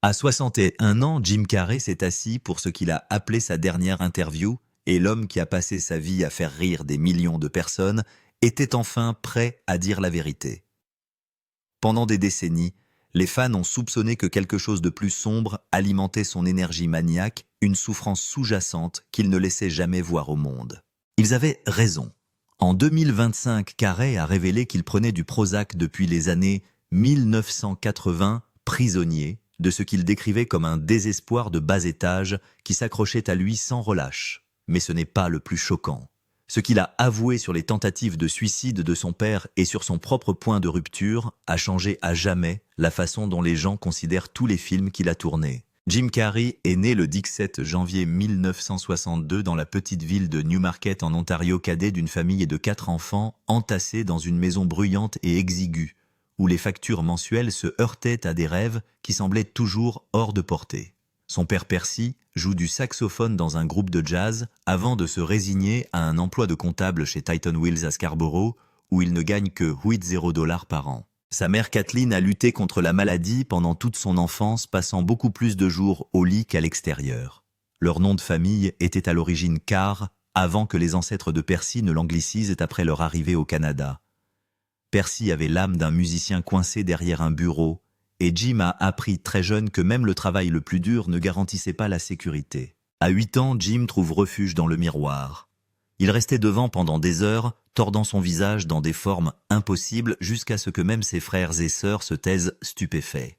À 61 ans, Jim Carrey s'est assis pour ce qu'il a appelé sa dernière interview, et l'homme qui a passé sa vie à faire rire des millions de personnes était enfin prêt à dire la vérité. Pendant des décennies, les fans ont soupçonné que quelque chose de plus sombre alimentait son énergie maniaque, une souffrance sous-jacente qu'il ne laissait jamais voir au monde. Ils avaient raison. En 2025, Carrey a révélé qu'il prenait du Prozac depuis les années 1980, prisonnier de ce qu'il décrivait comme un désespoir de bas étage qui s'accrochait à lui sans relâche. Mais ce n'est pas le plus choquant. Ce qu'il a avoué sur les tentatives de suicide de son père et sur son propre point de rupture a changé à jamais la façon dont les gens considèrent tous les films qu'il a tournés. Jim Carrey est né le 17 janvier 1962 dans la petite ville de Newmarket en Ontario, cadet d'une famille de 4 enfants entassés dans une maison bruyante et exiguë, où les factures mensuelles se heurtaient à des rêves qui semblaient toujours hors de portée. Son père Percy joue du saxophone dans un groupe de jazz avant de se résigner à un emploi de comptable chez Titan Wheels à Scarborough, où il ne gagne que $8 par an. Sa mère Kathleen a lutté contre la maladie pendant toute son enfance, passant beaucoup plus de jours au lit qu'à l'extérieur. Leur nom de famille était à l'origine Carr, avant que les ancêtres de Percy ne l'anglicisent après leur arrivée au Canada. Percy avait l'âme d'un musicien coincé derrière un bureau, et Jim a appris très jeune que même le travail le plus dur ne garantissait pas la sécurité. À 8 ans, Jim trouve refuge dans le miroir. Il restait devant pendant des heures, tordant son visage dans des formes impossibles jusqu'à ce que même ses frères et sœurs se taisent stupéfaits.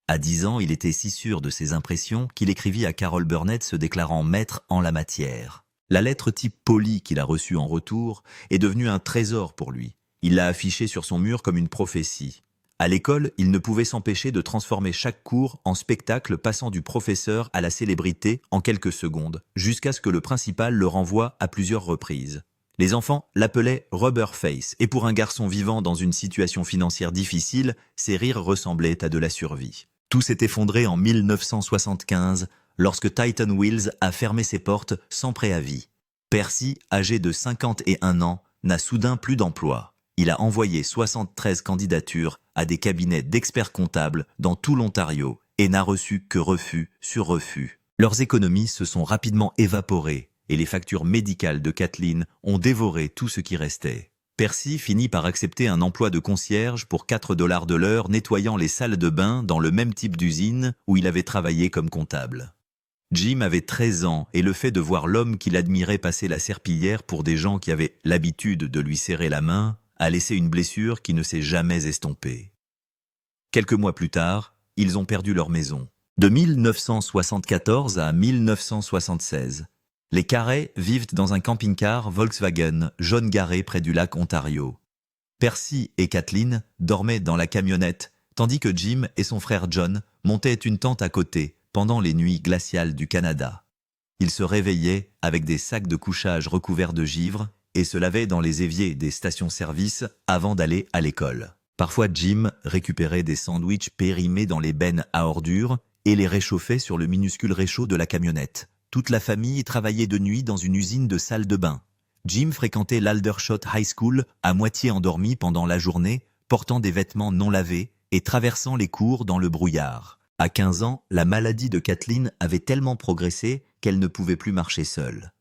À 10 ans, il était si sûr de ses impressions qu'il écrivit à Carol Burnett se déclarant maître en la matière. La lettre type polie qu'il a reçue en retour est devenue un trésor pour lui. Il l'a affichée sur son mur comme une prophétie. À l'école, il ne pouvait s'empêcher de transformer chaque cours en spectacle passant du professeur à la célébrité en quelques secondes, jusqu'à ce que le principal le renvoie à plusieurs reprises. Les enfants l'appelaient Rubberface, et pour un garçon vivant dans une situation financière difficile, ses rires ressemblaient à de la survie. Tout s'est effondré en 1975, lorsque Titan Wheels a fermé ses portes sans préavis. Percy, âgé de 51 ans, n'a soudain plus d'emploi. Il a envoyé 73 candidatures à des cabinets d'experts comptables dans tout l'Ontario et n'a reçu que refus sur refus. Leurs économies se sont rapidement évaporées et les factures médicales de Kathleen ont dévoré tout ce qui restait. Percy finit par accepter un emploi de concierge pour $4 de l'heure nettoyant les salles de bain dans le même type d'usine où il avait travaillé comme comptable. Jim avait 13 ans et le fait de voir l'homme qu'il admirait passer la serpillière pour des gens qui avaient l'habitude de lui serrer la main a laissé une blessure qui ne s'est jamais estompée. Quelques mois plus tard, ils ont perdu leur maison. De 1974 à 1976, les Carrey vivent dans un camping-car Volkswagen jaune garé près du lac Ontario. Percy et Kathleen dormaient dans la camionnette, tandis que Jim et son frère John montaient une tente à côté pendant les nuits glaciales du Canada. Ils se réveillaient avec des sacs de couchage recouverts de givre et se lavaient dans les éviers des stations-service avant d'aller à l'école. Parfois, Jim récupérait des sandwichs périmés dans les bennes à ordures et les réchauffait sur le minuscule réchaud de la camionnette. Toute la famille travaillait de nuit dans une usine de salles de bain. Jim fréquentait l'Aldershot High School à moitié endormi pendant la journée, portant des vêtements non lavés et traversant les cours dans le brouillard. À 15 ans, la maladie de Kathleen avait tellement progressé qu'elle ne pouvait plus marcher seule.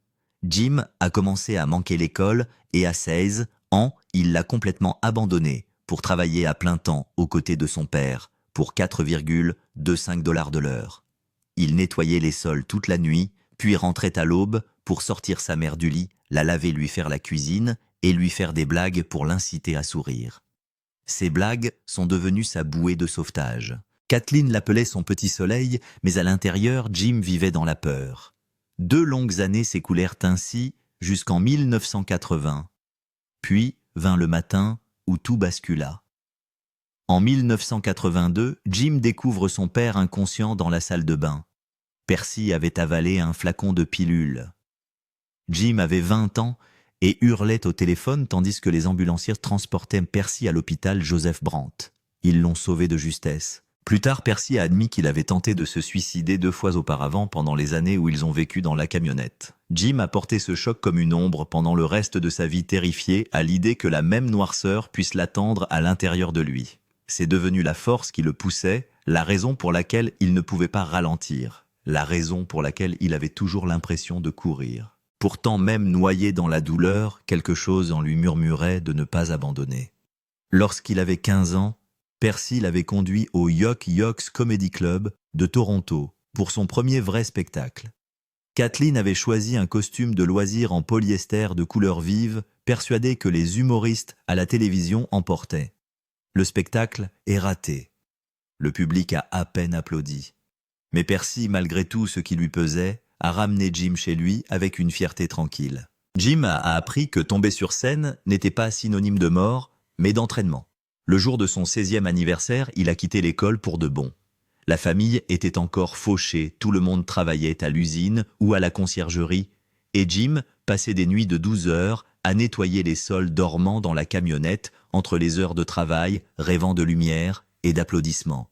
Jim a commencé à manquer l'école et à 16 ans, il l'a complètement abandonnée pour travailler à plein temps aux côtés de son père pour $4,25 de l'heure. Il nettoyait les sols toute la nuit, puis rentrait à l'aube pour sortir sa mère du lit, la laver, lui faire la cuisine et lui faire des blagues pour l'inciter à sourire. Ces blagues sont devenues sa bouée de sauvetage. Kathleen l'appelait son petit soleil, mais à l'intérieur, Jim vivait dans la peur. 2 longues années s'écoulèrent ainsi jusqu'en 1980. Puis vint le matin où tout bascula. En 1982, Jim découvre son père inconscient dans la salle de bain. Percy avait avalé un flacon de pilules. Jim avait 20 ans et hurlait au téléphone tandis que les ambulanciers transportaient Percy à l'hôpital Joseph Brandt. Ils l'ont sauvé de justesse. Plus tard, Percy a admis qu'il avait tenté de se suicider 2 fois auparavant pendant les années où ils ont vécu dans la camionnette. Jim a porté ce choc comme une ombre pendant le reste de sa vie, terrifié à l'idée que la même noirceur puisse l'attendre à l'intérieur de lui. C'est devenu la force qui le poussait, la raison pour laquelle il ne pouvait pas ralentir, la raison pour laquelle il avait toujours l'impression de courir. Pourtant, même noyé dans la douleur, quelque chose en lui murmurait de ne pas abandonner. Lorsqu'il avait 15 ans, Percy l'avait conduit au Yock Yocks Comedy Club de Toronto pour son premier vrai spectacle. Kathleen avait choisi un costume de loisir en polyester de couleur vive, persuadée que les humoristes à la télévision emportaient. Le spectacle est raté. Le public a à peine applaudi. Mais Percy, malgré tout ce qui lui pesait, a ramené Jim chez lui avec une fierté tranquille. Jim a appris que tomber sur scène n'était pas synonyme de mort, mais d'entraînement. Le jour de son 16e anniversaire, il a quitté l'école pour de bon. La famille était encore fauchée, tout le monde travaillait à l'usine ou à la conciergerie, et Jim passait des nuits de 12 heures à nettoyer les sols dormants dans la camionnette entre les heures de travail, rêvant de lumière et d'applaudissements.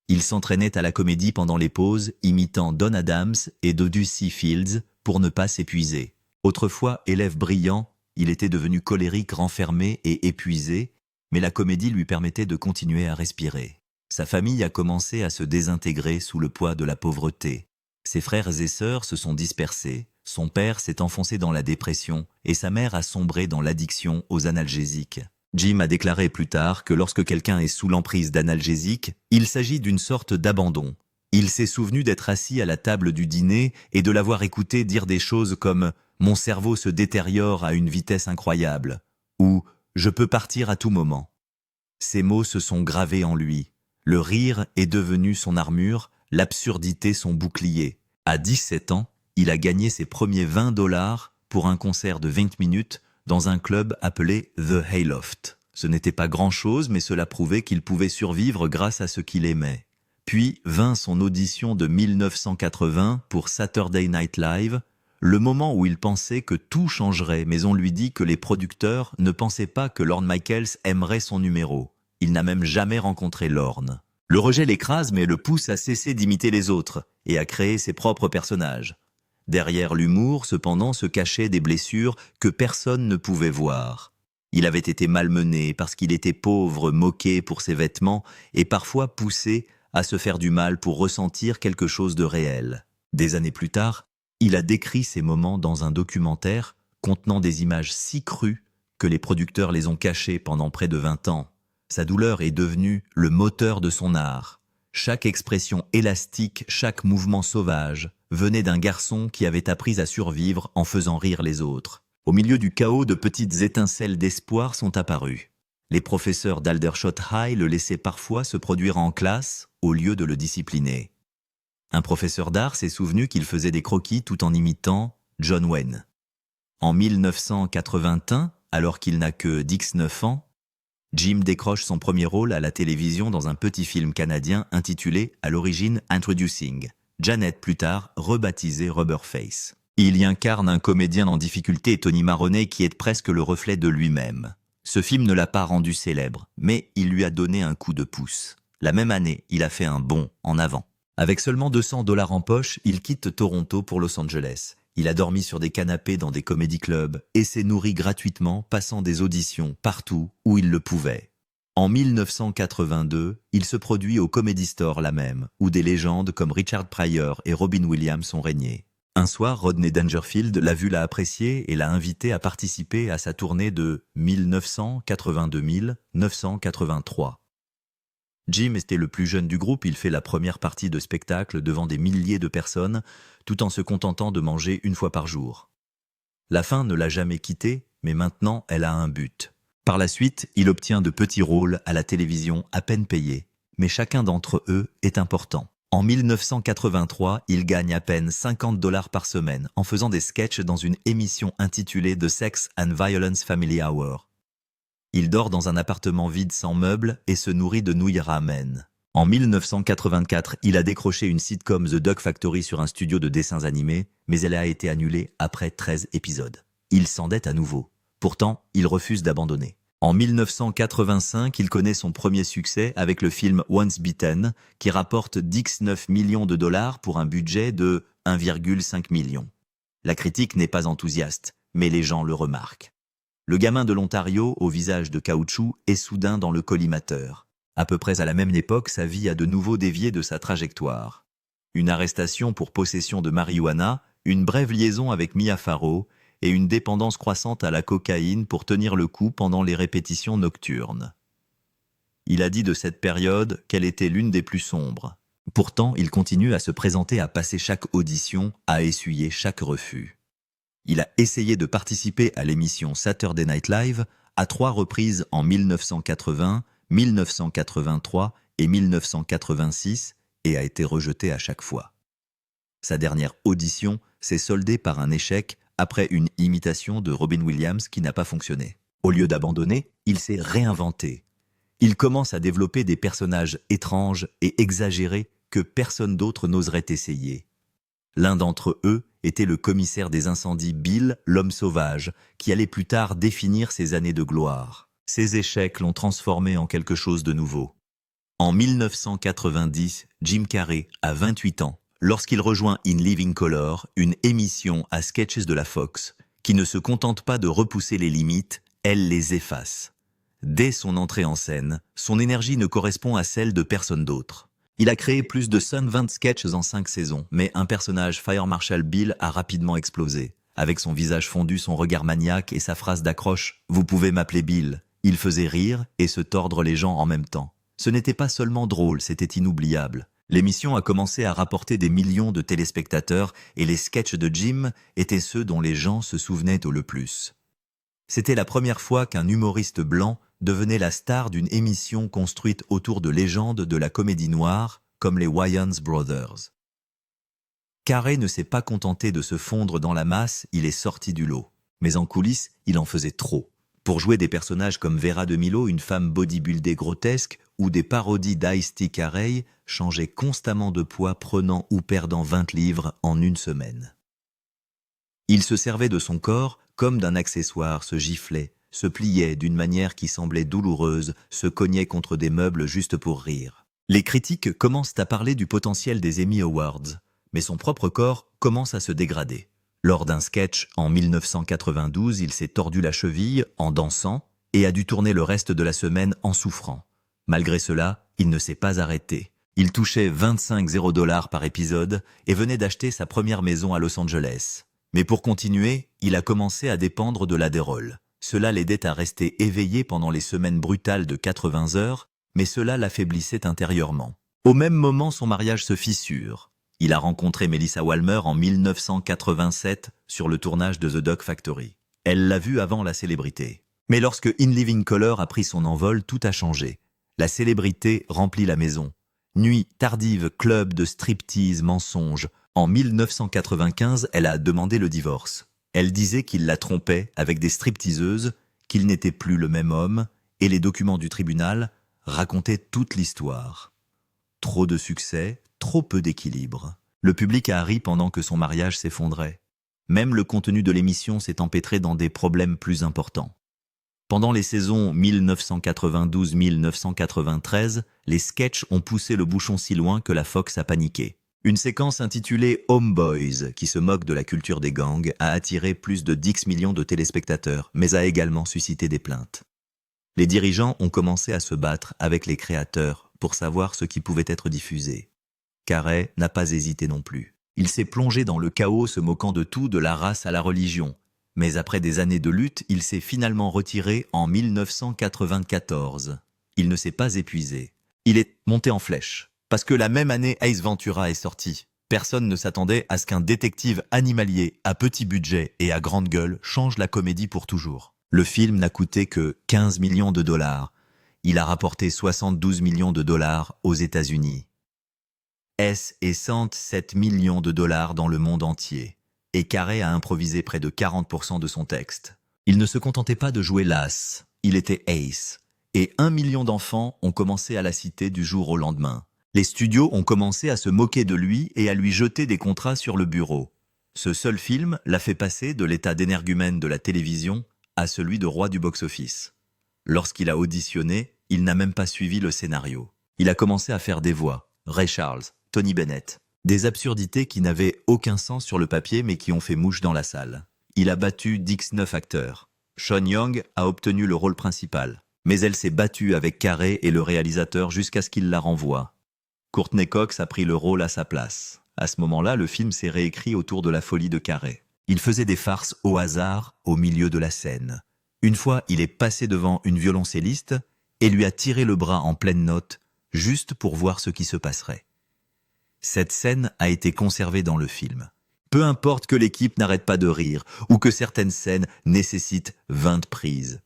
Il s'entraînait à la comédie pendant les pauses, imitant Don Adams et Dodie Fields pour ne pas s'épuiser. Autrefois élève brillant, il était devenu colérique, renfermé et épuisé, mais la comédie lui permettait de continuer à respirer. Sa famille a commencé à se désintégrer sous le poids de la pauvreté. Ses frères et sœurs se sont dispersés, son père s'est enfoncé dans la dépression et sa mère a sombré dans l'addiction aux analgésiques. Jim a déclaré plus tard que lorsque quelqu'un est sous l'emprise d'analgésiques, il s'agit d'une sorte d'abandon. Il s'est souvenu d'être assis à la table du dîner et de l'avoir écouté dire des choses comme « Mon cerveau se détériore à une vitesse incroyable » ou « Je peux partir à tout moment ». Ces mots se sont gravés en lui. Le rire est devenu son armure, l'absurdité son bouclier. À 17 ans, il a gagné ses premiers $20 pour un concert de 20 minutes dans un club appelé The Hayloft. Ce n'était pas grand-chose, mais cela prouvait qu'il pouvait survivre grâce à ce qu'il aimait. Puis vint son audition de 1980 pour Saturday Night Live, le moment où il pensait que tout changerait, mais on lui dit que les producteurs ne pensaient pas que Lorne Michaels aimerait son numéro. Il n'a même jamais rencontré Lorne. Le rejet l'écrase, mais le pousse à cesser d'imiter les autres et à créer ses propres personnages. Derrière l'humour, cependant, se cachaient des blessures que personne ne pouvait voir. Il avait été malmené parce qu'il était pauvre, moqué pour ses vêtements et parfois poussé à se faire du mal pour ressentir quelque chose de réel. Des années plus tard, il a décrit ces moments dans un documentaire contenant des images si crues que les producteurs les ont cachées pendant près de 20 ans. Sa douleur est devenue le moteur de son art. Chaque expression élastique, chaque mouvement sauvage venait d'un garçon qui avait appris à survivre en faisant rire les autres. Au milieu du chaos, de petites étincelles d'espoir sont apparues. Les professeurs d'Aldershot High le laissaient parfois se produire en classe au lieu de le discipliner. Un professeur d'art s'est souvenu qu'il faisait des croquis tout en imitant John Wayne. En 1981, alors qu'il n'a que 19 ans, Jim décroche son premier rôle à la télévision dans un petit film canadien intitulé à l'origine Introducing, Janet plus tard rebaptisé Rubberface. Il y incarne un comédien en difficulté, Tony Maroney, qui est presque le reflet de lui-même. Ce film ne l'a pas rendu célèbre, mais il lui a donné un coup de pouce. La même année, il a fait un bond en avant. Avec seulement $200 en poche, il quitte Toronto pour Los Angeles. Il a dormi sur des canapés dans des comédie clubs et s'est nourri gratuitement, passant des auditions partout où il le pouvait. En 1982, il se produit au Comedy Store la même, où des légendes comme Richard Pryor et Robin Williams ont régné. Un soir, Rodney Dangerfield l'a vu, l'a apprécié et l'a invité à participer à sa tournée de 1982-1983. Jim était le plus jeune du groupe, il fait la première partie de spectacle devant des milliers de personnes, tout en se contentant de manger une fois par jour. La faim ne l'a jamais quitté, mais maintenant elle a un but. Par la suite, il obtient de petits rôles à la télévision à peine payés, mais chacun d'entre eux est important. En 1983, il gagne à peine $50 par semaine en faisant des sketchs dans une émission intitulée The Sex and Violence Family Hour. Il dort dans un appartement vide sans meubles et se nourrit de nouilles ramen. En 1984, il a décroché une sitcom The Dog Factory sur un studio de dessins animés, mais elle a été annulée après 13 épisodes. Il s'endette à nouveau. Pourtant, il refuse d'abandonner. En 1985, il connaît son premier succès avec le film Once Bitten, qui rapporte $19 millions pour un budget de 1,5 million. La critique n'est pas enthousiaste, mais les gens le remarquent. Le gamin de l'Ontario, au visage de caoutchouc, est soudain dans le collimateur. À peu près à la même époque, sa vie a de nouveau dévié de sa trajectoire. Une arrestation pour possession de marijuana, une brève liaison avec Mia Farrow et une dépendance croissante à la cocaïne pour tenir le coup pendant les répétitions nocturnes. Il a dit de cette période qu'elle était l'une des plus sombres. Pourtant, il continue à se présenter, à passer chaque audition, à essuyer chaque refus. Il a essayé de participer à l'émission Saturday Night Live à 3 reprises en 1980, 1983 et 1986 et a été rejeté à chaque fois. Sa dernière audition s'est soldée par un échec après une imitation de Robin Williams qui n'a pas fonctionné. Au lieu d'abandonner, il s'est réinventé. Il commence à développer des personnages étranges et exagérés que personne d'autre n'oserait essayer. L'un d'entre eux était le commissaire des incendies Bill, l'homme sauvage, qui allait plus tard définir ses années de gloire. Ses échecs l'ont transformé en quelque chose de nouveau. En 1990, Jim Carrey a 28 ans, lorsqu'il rejoint In Living Color, une émission à sketches de la Fox, qui ne se contente pas de repousser les limites, elle les efface. Dès son entrée en scène, son énergie ne correspond à celle de personne d'autre. Il a créé plus de 120 sketchs en 5 saisons, mais un personnage Fire Marshal Bill a rapidement explosé. Avec son visage fondu, son regard maniaque et sa phrase d'accroche « Vous pouvez m'appeler Bill », il faisait rire et se tordre les gens en même temps. Ce n'était pas seulement drôle, c'était inoubliable. L'émission a commencé à rapporter des millions de téléspectateurs et les sketchs de Jim étaient ceux dont les gens se souvenaient le plus. C'était la première fois qu'un humoriste blanc devenait la star d'une émission construite autour de légendes de la comédie noire, comme les Wayans Brothers. Carrey ne s'est pas contenté de se fondre dans la masse, il est sorti du lot. Mais en coulisses, il en faisait trop. Pour jouer des personnages comme Vera de Milo, une femme bodybuildée grotesque, ou des parodies d'Ice-T Carey, changeait constamment de poids, prenant ou perdant 20 livres en une semaine. Il se servait de son corps comme d'un accessoire, se giflait, se pliait d'une manière qui semblait douloureuse, se cognait contre des meubles juste pour rire. Les critiques commencent à parler du potentiel des Emmy Awards, mais son propre corps commence à se dégrader. Lors d'un sketch en 1992, il s'est tordu la cheville en dansant et a dû tourner le reste de la semaine en souffrant. Malgré cela, il ne s'est pas arrêté. Il touchait 25 $0 par épisode et venait d'acheter sa première maison à Los Angeles. Mais pour continuer, il a commencé à dépendre de l'Adderall. Cela l'aidait à rester éveillé pendant les semaines brutales de 80 heures, mais cela l'affaiblissait intérieurement. Au même moment, son mariage se fissure. Il a rencontré Melissa Walmer en 1987 sur le tournage de The Dog Factory. Elle l'a vu avant la célébrité. Mais lorsque In Living Color a pris son envol, tout a changé. La célébrité remplit la maison. Nuit tardive, club de striptease, mensonges. En 1995, elle a demandé le divorce. Elle disait qu'il la trompait avec des stripteaseuses, qu'il n'était plus le même homme, et les documents du tribunal racontaient toute l'histoire. Trop de succès, trop peu d'équilibre. Le public a ri pendant que son mariage s'effondrait. Même le contenu de l'émission s'est empêtré dans des problèmes plus importants. Pendant les saisons 1992-1993, les sketchs ont poussé le bouchon si loin que la Fox a paniqué. Une séquence intitulée Homeboys, qui se moque de la culture des gangs, a attiré plus de 10 millions de téléspectateurs, mais a également suscité des plaintes. Les dirigeants ont commencé à se battre avec les créateurs pour savoir ce qui pouvait être diffusé. Carrey n'a pas hésité non plus. Il s'est plongé dans le chaos, se moquant de tout, de la race à la religion. Mais après des années de lutte, il s'est finalement retiré en 1994. Il ne s'est pas épuisé. Il est monté en flèche. Parce que la même année, Ace Ventura est sorti. Personne ne s'attendait à ce qu'un détective animalier à petit budget et à grande gueule change la comédie pour toujours. Le film n'a coûté que 15 millions de dollars. Il a rapporté 72 millions de dollars aux États-Unis. Et 107 millions de dollars dans le monde entier. Et Carrey a improvisé près de 40% de son texte. Il ne se contentait pas de jouer l'as, il était Ace. Et 1 million d'enfants ont commencé à la citer du jour au lendemain. Les studios ont commencé à se moquer de lui et à lui jeter des contrats sur le bureau. Ce seul film l'a fait passer de l'état d'énergumène de la télévision à celui de roi du box-office. Lorsqu'il a auditionné, il n'a même pas suivi le scénario. Il a commencé à faire des voix, Ray Charles, Tony Bennett, des absurdités qui n'avaient aucun sens sur le papier mais qui ont fait mouche dans la salle. Il a battu 19 acteurs. Sean Young a obtenu le rôle principal. Mais elle s'est battue avec Carey et le réalisateur jusqu'à ce qu'il la renvoie. Courtney Cox a pris le rôle à sa place. À ce moment-là, le film s'est réécrit autour de la folie de Carey. Il faisait des farces au hasard au milieu de la scène. Une fois, il est passé devant une violoncelliste et lui a tiré le bras en pleine note, juste pour voir ce qui se passerait. Cette scène a été conservée dans le film. Peu importe que l'équipe n'arrête pas de rire ou que certaines scènes nécessitent 20 prises.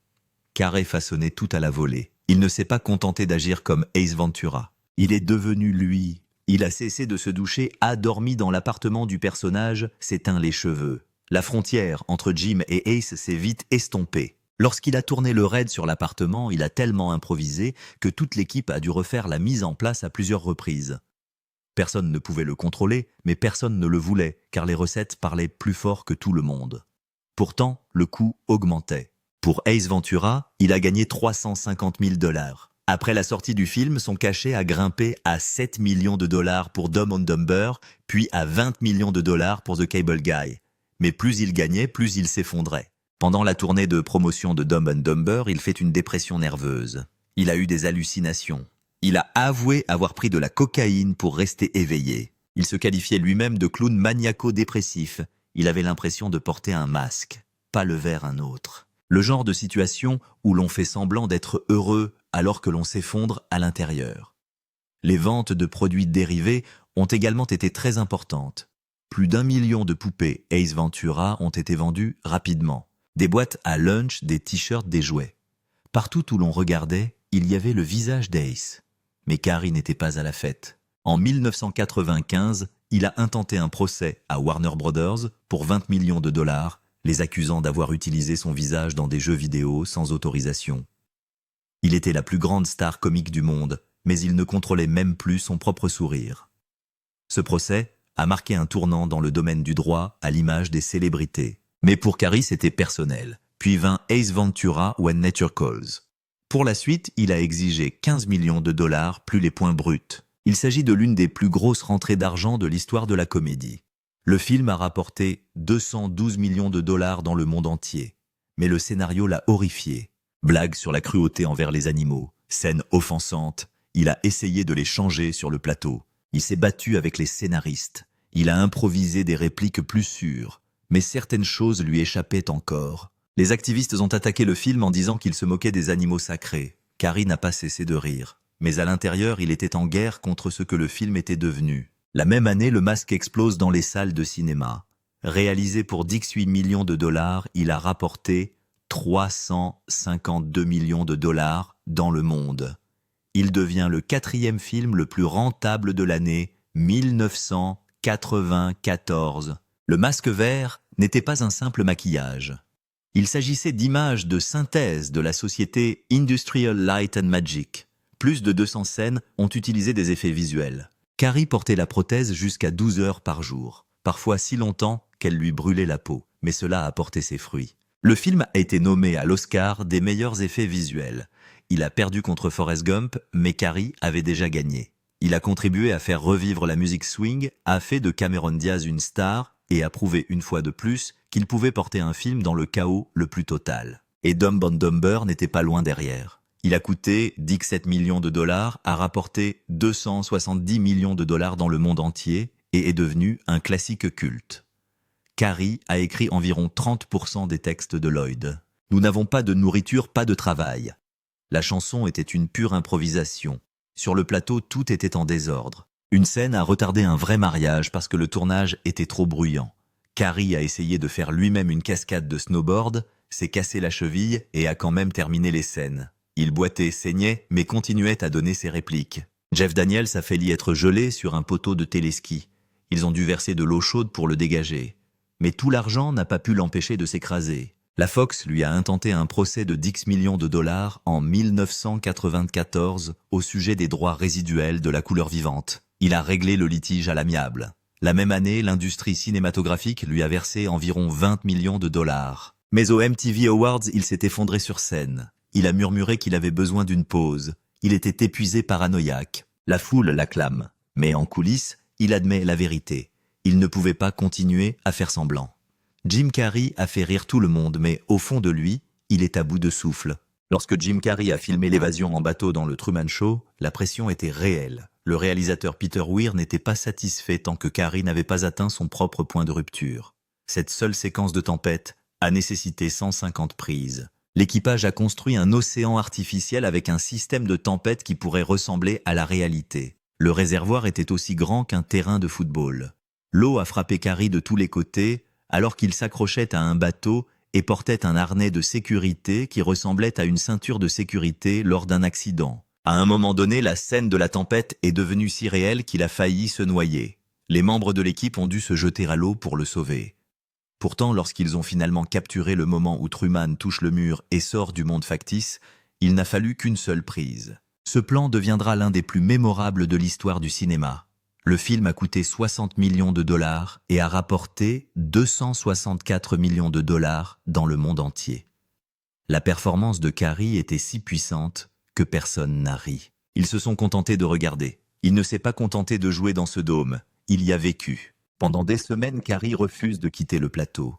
Carey façonnait tout à la volée. Il ne s'est pas contenté d'agir comme Ace Ventura. Il est devenu lui. Il a cessé de se doucher, a dormi dans l'appartement du personnage, s'est teint les cheveux. La frontière entre Jim et Ace s'est vite estompée. Lorsqu'il a tourné le raid sur l'appartement, il a tellement improvisé que toute l'équipe a dû refaire la mise en place à plusieurs reprises. Personne ne pouvait le contrôler, mais personne ne le voulait, car les recettes parlaient plus fort que tout le monde. Pourtant, le coût augmentait. Pour Ace Ventura, il a gagné 350 000 $. Après la sortie du film, son cachet a grimpé à 7 millions de dollars pour Dumb and Dumber, puis à 20 millions de dollars pour The Cable Guy. Mais plus il gagnait, plus il s'effondrait. Pendant la tournée de promotion de Dumb and Dumber, il fait une dépression nerveuse. Il a eu des hallucinations. Il a avoué avoir pris de la cocaïne pour rester éveillé. Il se qualifiait lui-même de clown maniaco-dépressif. Il avait l'impression de porter un masque, pas le vers un autre. Le genre de situation où l'on fait semblant d'être heureux alors que l'on s'effondre à l'intérieur. Les ventes de produits dérivés ont également été très importantes. Plus d'1 million de poupées Ace Ventura ont été vendues rapidement. Des boîtes à lunch, des t-shirts, des jouets. Partout où l'on regardait, il y avait le visage d'Ace. Mais Carey n'était pas à la fête. En 1995, il a intenté un procès à Warner Brothers pour 20 millions de dollars, les accusant d'avoir utilisé son visage dans des jeux vidéo sans autorisation. Il était la plus grande star comique du monde, mais il ne contrôlait même plus son propre sourire. Ce procès a marqué un tournant dans le domaine du droit à l'image des célébrités. Mais pour Carey, c'était personnel. Puis vint Ace Ventura When Nature Calls. Pour la suite, il a exigé 15 millions de dollars plus les points bruts. Il s'agit de l'une des plus grosses rentrées d'argent de l'histoire de la comédie. Le film a rapporté 212 millions de dollars dans le monde entier. Mais le scénario l'a horrifié. Blagues sur la cruauté envers les animaux, scènes offensantes. Il a essayé de les changer sur le plateau. Il s'est battu avec les scénaristes. Il a improvisé des répliques plus sûres. Mais certaines choses lui échappaient encore. Les activistes ont attaqué le film en disant qu'il se moquait des animaux sacrés. Carey n'a pas cessé de rire. Mais à l'intérieur, il était en guerre contre ce que le film était devenu. La même année, Le Masque explose dans les salles de cinéma. Réalisé pour 18 millions de dollars, il a rapporté 352 millions de dollars dans le monde. Il devient le 4e film le plus rentable de l'année 1994. Le masque vert n'était pas un simple maquillage. Il s'agissait d'images de synthèse de la société Industrial Light and Magic. Plus de 200 scènes ont utilisé des effets visuels. Carey portait la prothèse jusqu'à 12 heures par jour, parfois si longtemps qu'elle lui brûlait la peau, mais cela a porté ses fruits. Le film a été nommé à l'Oscar des meilleurs effets visuels. Il a perdu contre Forrest Gump, mais Carey avait déjà gagné. Il a contribué à faire revivre la musique swing, a fait de Cameron Diaz une star et a prouvé une fois de plus qu'il pouvait porter un film dans le chaos le plus total. Et Dumb and Dumber n'était pas loin derrière. Il a coûté 17 millions de dollars, a rapporté 270 millions de dollars dans le monde entier et est devenu un classique culte. Carey a écrit environ 30% des textes de Lloyd. Nous n'avons pas de nourriture, pas de travail. La chanson était une pure improvisation. Sur le plateau, tout était en désordre. Une scène a retardé un vrai mariage parce que le tournage était trop bruyant. Carey a essayé de faire lui-même une cascade de snowboard, s'est cassé la cheville et a quand même terminé les scènes. Il boitait, saignait, mais continuait à donner ses répliques. Jeff Daniels a failli être gelé sur un poteau de téléski. Ils ont dû verser de l'eau chaude pour le dégager. Mais tout l'argent n'a pas pu l'empêcher de s'écraser. La Fox lui a intenté un procès de 10 millions de dollars en 1994 au sujet des droits résiduels de la couleur vivante. Il a réglé le litige à l'amiable. La même année, l'industrie cinématographique lui a versé environ 20 millions de dollars. Mais aux MTV Awards, il s'est effondré sur scène. Il a murmuré qu'il avait besoin d'une pause. Il était épuisé, paranoïaque. La foule l'acclame. Mais en coulisses, il admet la vérité. Il ne pouvait pas continuer à faire semblant. Jim Carrey a fait rire tout le monde, mais au fond de lui, il est à bout de souffle. Lorsque Jim Carrey a filmé l'évasion en bateau dans le Truman Show, la pression était réelle. Le réalisateur Peter Weir n'était pas satisfait tant que Carrey n'avait pas atteint son propre point de rupture. Cette seule séquence de tempête a nécessité 150 prises. L'équipage a construit un océan artificiel avec un système de tempête qui pourrait ressembler à la réalité. Le réservoir était aussi grand qu'un terrain de football. L'eau a frappé Carrey de tous les côtés alors qu'il s'accrochait à un bateau et portait un harnais de sécurité qui ressemblait à une ceinture de sécurité lors d'un accident. À un moment donné, la scène de la tempête est devenue si réelle qu'il a failli se noyer. Les membres de l'équipe ont dû se jeter à l'eau pour le sauver. Pourtant, lorsqu'ils ont finalement capturé le moment où Truman touche le mur et sort du monde factice, il n'a fallu qu'une seule prise. Ce plan deviendra l'un des plus mémorables de l'histoire du cinéma. Le film a coûté 60 millions de dollars et a rapporté 264 millions de dollars dans le monde entier. La performance de Carrey était si puissante que personne n'a ri. Ils se sont contentés de regarder. Il ne s'est pas contenté de jouer dans ce dôme. Il y a vécu. Pendant des semaines, Carrey refuse de quitter le plateau.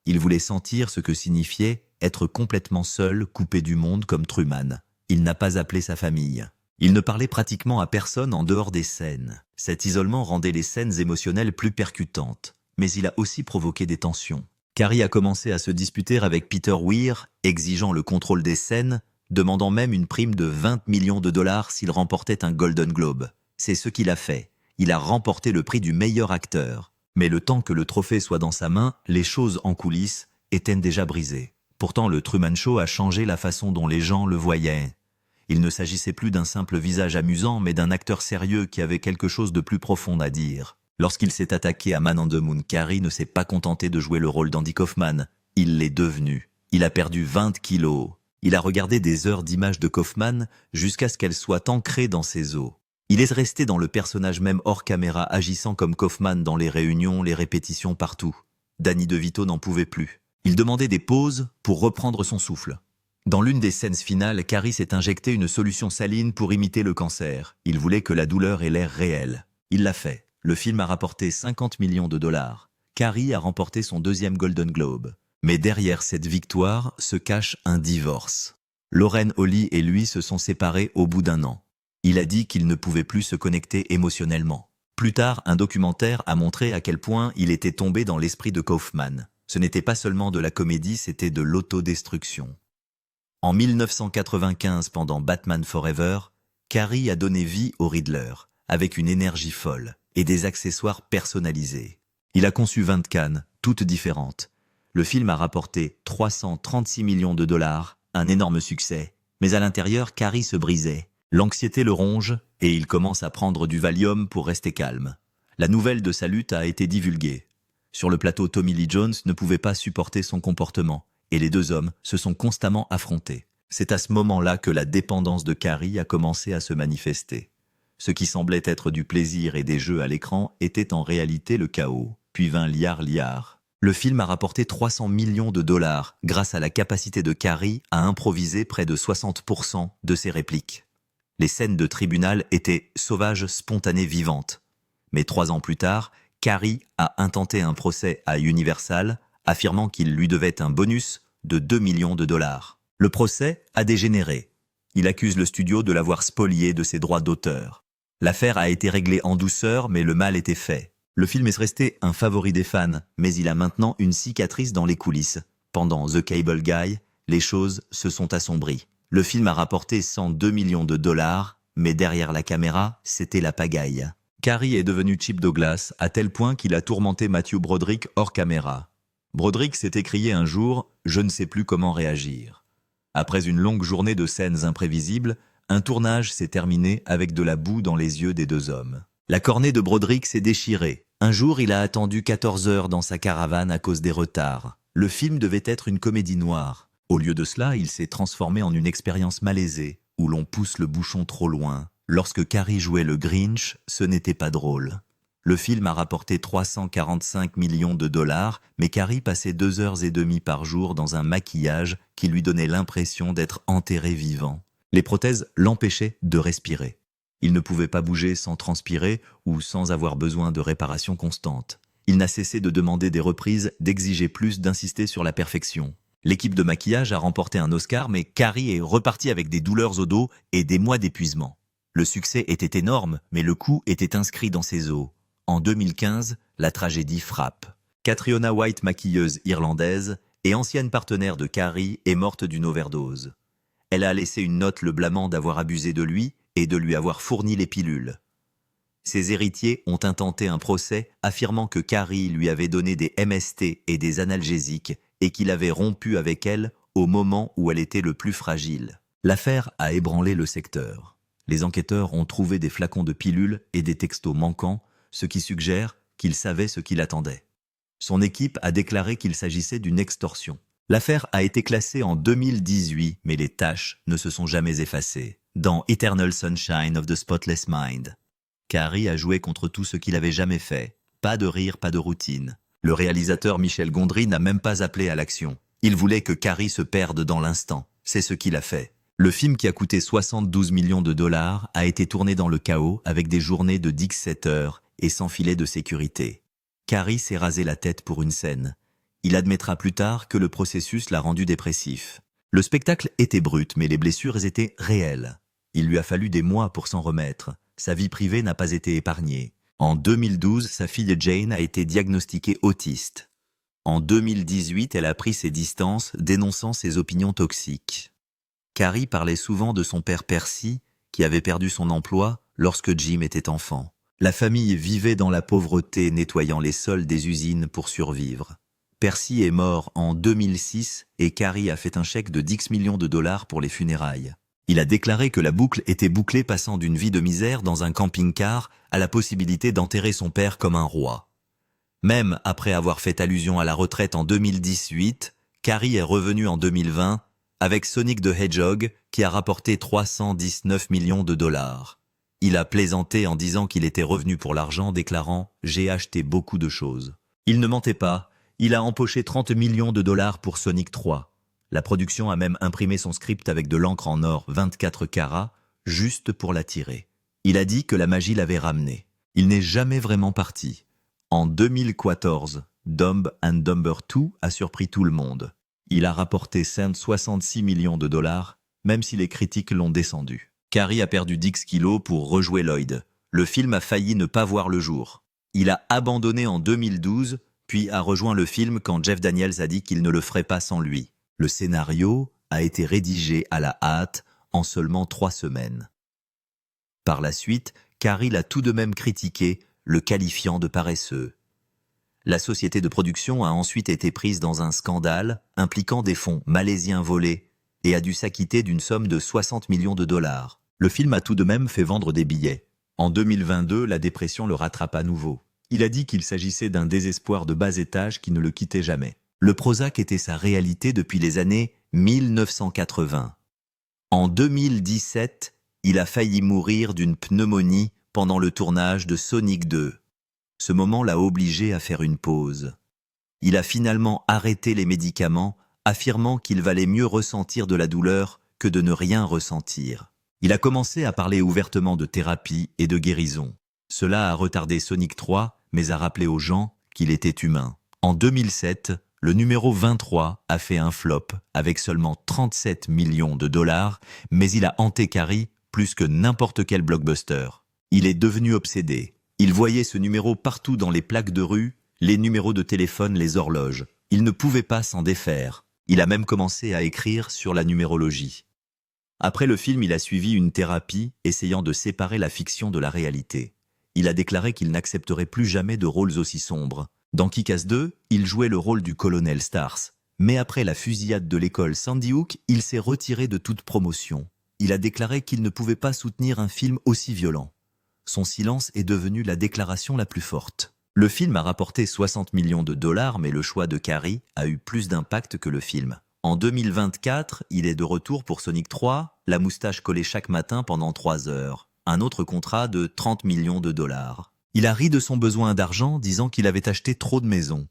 Il voulait sentir ce que signifiait être complètement seul, coupé du monde comme Truman. Il n'a pas appelé sa famille. Il ne parlait pratiquement à personne en dehors des scènes. Cet isolement rendait les scènes émotionnelles plus percutantes, mais il a aussi provoqué des tensions. Carrey a commencé à se disputer avec Peter Weir, exigeant le contrôle des scènes, demandant même une prime de 20 millions de dollars s'il remportait un Golden Globe. C'est ce qu'il a fait. Il a remporté le prix du meilleur acteur. Mais le temps que le trophée soit dans sa main, les choses en coulisses étaient déjà brisées. Pourtant, le Truman Show a changé la façon dont les gens le voyaient. Il ne s'agissait plus d'un simple visage amusant, mais d'un acteur sérieux qui avait quelque chose de plus profond à dire. Lorsqu'il s'est attaqué à Man on the Moon, Carrey ne s'est pas contenté de jouer le rôle d'Andy Kaufman. Il l'est devenu. Il a perdu 20 kilos. Il a regardé des heures d'images de Kaufman jusqu'à ce qu'elles soient ancrées dans ses os. Il est resté dans le personnage même hors caméra, agissant comme Kaufman dans les réunions, les répétitions partout. Danny DeVito n'en pouvait plus. Il demandait des pauses pour reprendre son souffle. Dans l'une des scènes finales, Carrey s'est injecté une solution saline pour imiter le cancer. Il voulait que la douleur ait l'air réelle. Il l'a fait. Le film a rapporté 50 millions de dollars. Carrey a remporté son deuxième Golden Globe. Mais derrière cette victoire se cache un divorce. Lauren Holly et lui se sont séparés au bout d'un an. Il a dit qu'il ne pouvait plus se connecter émotionnellement. Plus tard, un documentaire a montré à quel point il était tombé dans l'esprit de Kaufman. Ce n'était pas seulement de la comédie, c'était de l'autodestruction. En 1995, pendant Batman Forever, Carrey a donné vie au Riddler, avec une énergie folle et des accessoires personnalisés. Il a conçu 20 cannes, toutes différentes. Le film a rapporté 336 millions de dollars, un énorme succès. Mais à l'intérieur, Carrey se brisait. L'anxiété le ronge et il commence à prendre du Valium pour rester calme. La nouvelle de sa lutte a été divulguée. Sur le plateau, Tommy Lee Jones ne pouvait pas supporter son comportement. Et les deux hommes se sont constamment affrontés. C'est à ce moment-là que la dépendance de Carrey a commencé à se manifester. Ce qui semblait être du plaisir et des jeux à l'écran était en réalité le chaos. Puis vint Liar. Le film a rapporté 300 millions de dollars grâce à la capacité de Carrey à improviser près de 60% de ses répliques. Les scènes de tribunal étaient sauvages, spontanées, vivantes. Mais 3 ans plus tard, Carrey a intenté un procès à Universal, affirmant qu'il lui devait un bonus de 2 millions de dollars. Le procès a dégénéré. Il accuse le studio de l'avoir spolié de ses droits d'auteur. L'affaire a été réglée en douceur, mais le mal était fait. Le film est resté un favori des fans, mais il a maintenant une cicatrice dans les coulisses. Pendant The Cable Guy, les choses se sont assombries. Le film a rapporté 102 millions de dollars, mais derrière la caméra, c'était la pagaille. Carrey est devenu Chip Douglas, à tel point qu'il a tourmenté Matthew Broderick hors caméra. Broderick s'est écrié un jour « Je ne sais plus comment réagir ». Après une longue journée de scènes imprévisibles, un tournage s'est terminé avec de la boue dans les yeux des deux hommes. La cornée de Broderick s'est déchirée. Un jour, il a attendu 14 heures dans sa caravane à cause des retards. Le film devait être une comédie noire. Au lieu de cela, il s'est transformé en une expérience malaisée, où l'on pousse le bouchon trop loin. Lorsque Carrey jouait le Grinch, ce n'était pas drôle. Le film a rapporté 345 millions de dollars, mais Carrey passait 2h30 par jour dans un maquillage qui lui donnait l'impression d'être enterré vivant. Les prothèses l'empêchaient de respirer. Il ne pouvait pas bouger sans transpirer ou sans avoir besoin de réparations constantes. Il n'a cessé de demander des reprises, d'exiger plus, d'insister sur la perfection. L'équipe de maquillage a remporté un Oscar, mais Carrie est repartie avec des douleurs au dos et des mois d'épuisement. Le succès était énorme, mais le coup était inscrit dans ses os. En 2015, la tragédie frappe. Catriona White, maquilleuse irlandaise et ancienne partenaire de Carrie, est morte d'une overdose. Elle a laissé une note le blâmant d'avoir abusé de lui et de lui avoir fourni les pilules. Ses héritiers ont intenté un procès affirmant que Carrie lui avait donné des MST et des analgésiques et qu'il avait rompu avec elle au moment où elle était le plus fragile. L'affaire a ébranlé le secteur. Les enquêteurs ont trouvé des flacons de pilules et des textos manquants, ce qui suggère qu'il savait ce qui l'attendait. Son équipe a déclaré qu'il s'agissait d'une extorsion. L'affaire a été classée en 2018, mais les taches ne se sont jamais effacées. Dans Eternal Sunshine of the Spotless Mind, Carrie a joué contre tout ce qu'il avait jamais fait. Pas de rire, pas de routine. Le réalisateur Michel Gondry n'a même pas appelé à l'action. Il voulait que Carrie se perde dans l'instant. C'est ce qu'il a fait. Le film, qui a coûté 72 millions de dollars, a été tourné dans le chaos avec des journées de 17 heures et sans filet de sécurité. Carrie s'est rasé la tête pour une scène. Il admettra plus tard que le processus l'a rendu dépressif. Le spectacle était brut, mais les blessures étaient réelles. Il lui a fallu des mois pour s'en remettre. Sa vie privée n'a pas été épargnée. En 2012, sa fille Jane a été diagnostiquée autiste. En 2018, elle a pris ses distances, dénonçant ses opinions toxiques. Carrie parlait souvent de son père Percy, qui avait perdu son emploi lorsque Jim était enfant. La famille vivait dans la pauvreté, nettoyant les sols des usines pour survivre. Percy est mort en 2006 et Carrie a fait un chèque de 10 millions de dollars pour les funérailles. Il a déclaré que la boucle était bouclée, passant d'une vie de misère dans un camping-car à la possibilité d'enterrer son père comme un roi. Même après avoir fait allusion à la retraite en 2018, Carrie est revenu en 2020 avec Sonic the Hedgehog qui a rapporté 319 millions de dollars. Il a plaisanté en disant qu'il était revenu pour l'argent, déclarant « J'ai acheté beaucoup de choses ». Il ne mentait pas, il a empoché 30 millions de dollars pour Sonic 3. La production a même imprimé son script avec de l'encre en or 24 carats, juste pour l'attirer. Il a dit que la magie l'avait ramené. Il n'est jamais vraiment parti. En 2014, Dumb and Dumber 2 a surpris tout le monde. Il a rapporté 66 millions de dollars, même si les critiques l'ont descendu. Carrie a perdu 10 kilos pour rejouer Lloyd. Le film a failli ne pas voir le jour. Il a abandonné en 2012, puis a rejoint le film quand Jeff Daniels a dit qu'il ne le ferait pas sans lui. Le scénario a été rédigé à la hâte en seulement 3 semaines. Par la suite, Carrie l'a tout de même critiqué, le qualifiant de paresseux. La société de production a ensuite été prise dans un scandale impliquant des fonds malaisiens volés et a dû s'acquitter d'une somme de 60 millions de dollars. Le film a tout de même fait vendre des billets. En 2022, la dépression le rattrape à nouveau. Il a dit qu'il s'agissait d'un désespoir de bas étage qui ne le quittait jamais. Le Prozac était sa réalité depuis les années 1980. En 2017, il a failli mourir d'une pneumonie pendant le tournage de Sonic 2. Ce moment l'a obligé à faire une pause. Il a finalement arrêté les médicaments, affirmant qu'il valait mieux ressentir de la douleur que de ne rien ressentir. Il a commencé à parler ouvertement de thérapie et de guérison. Cela a retardé Sonic 3, mais a rappelé aux gens qu'il était humain. En 2007, le numéro 23 a fait un flop avec seulement 37 millions de dollars, mais il a hanté Carrie plus que n'importe quel blockbuster. Il est devenu obsédé. Il voyait ce numéro partout dans les plaques de rue, les numéros de téléphone, les horloges. Il ne pouvait pas s'en défaire. Il a même commencé à écrire sur la numérologie. Après le film, il a suivi une thérapie essayant de séparer la fiction de la réalité. Il a déclaré qu'il n'accepterait plus jamais de rôles aussi sombres. Dans Kick-Ass 2, il jouait le rôle du colonel Stars. Mais après la fusillade de l'école Sandy Hook, il s'est retiré de toute promotion. Il a déclaré qu'il ne pouvait pas soutenir un film aussi violent. Son silence est devenu la déclaration la plus forte. Le film a rapporté 60 millions de dollars, mais le choix de Carrie a eu plus d'impact que le film. En 2024, il est de retour pour Sonic 3, la moustache collée chaque matin pendant 3 heures. Un autre contrat de 30 millions de dollars. Il a ri de son besoin d'argent, disant qu'il avait acheté trop de maisons.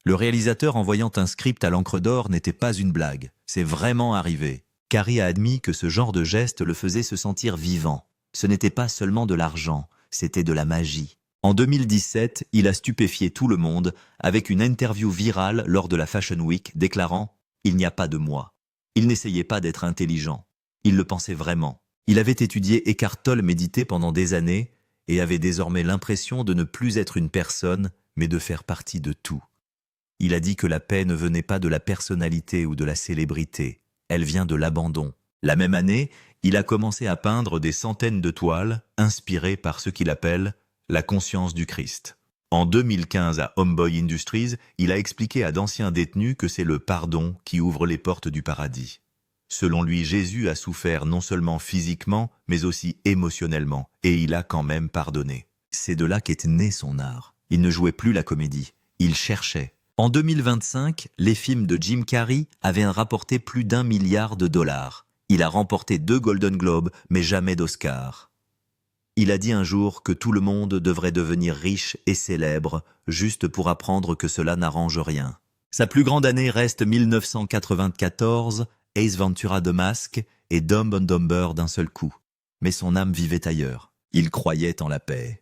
Le réalisateur, en voyant un script à l'encre d'or, n'était pas une blague. C'est vraiment arrivé. Carrie a admis que ce genre de geste le faisait se sentir vivant. Ce n'était pas seulement de l'argent, c'était de la magie. En 2017, il a stupéfié tout le monde avec une interview virale lors de la Fashion Week, déclarant Il n'y a pas de moi. Il n'essayait pas d'être intelligent. Il le pensait vraiment. Il avait étudié Eckhart Tolle médité pendant des années et avait désormais l'impression de ne plus être une personne, mais de faire partie de tout. Il a dit que la paix ne venait pas de la personnalité ou de la célébrité, elle vient de l'abandon. La même année, il a commencé à peindre des centaines de toiles inspirées par ce qu'il appelle la conscience du Christ. En 2015, à Homeboy Industries, il a expliqué à d'anciens détenus que c'est le pardon qui ouvre les portes du paradis. Selon lui, Jésus a souffert non seulement physiquement, mais aussi émotionnellement, et il a quand même pardonné. C'est de là qu'est né son art. Il ne jouait plus la comédie, il cherchait. En 2025, les films de Jim Carrey avaient rapporté plus d'1 milliard de dollars. Il a remporté 2 Golden Globes, mais jamais d'Oscar. Il a dit un jour que tout le monde devrait devenir riche et célèbre, juste pour apprendre que cela n'arrange rien. Sa plus grande année reste 1994, Ace Ventura de Masque et Dumb and Dumber d'un seul coup. Mais son âme vivait ailleurs. Il croyait en la paix.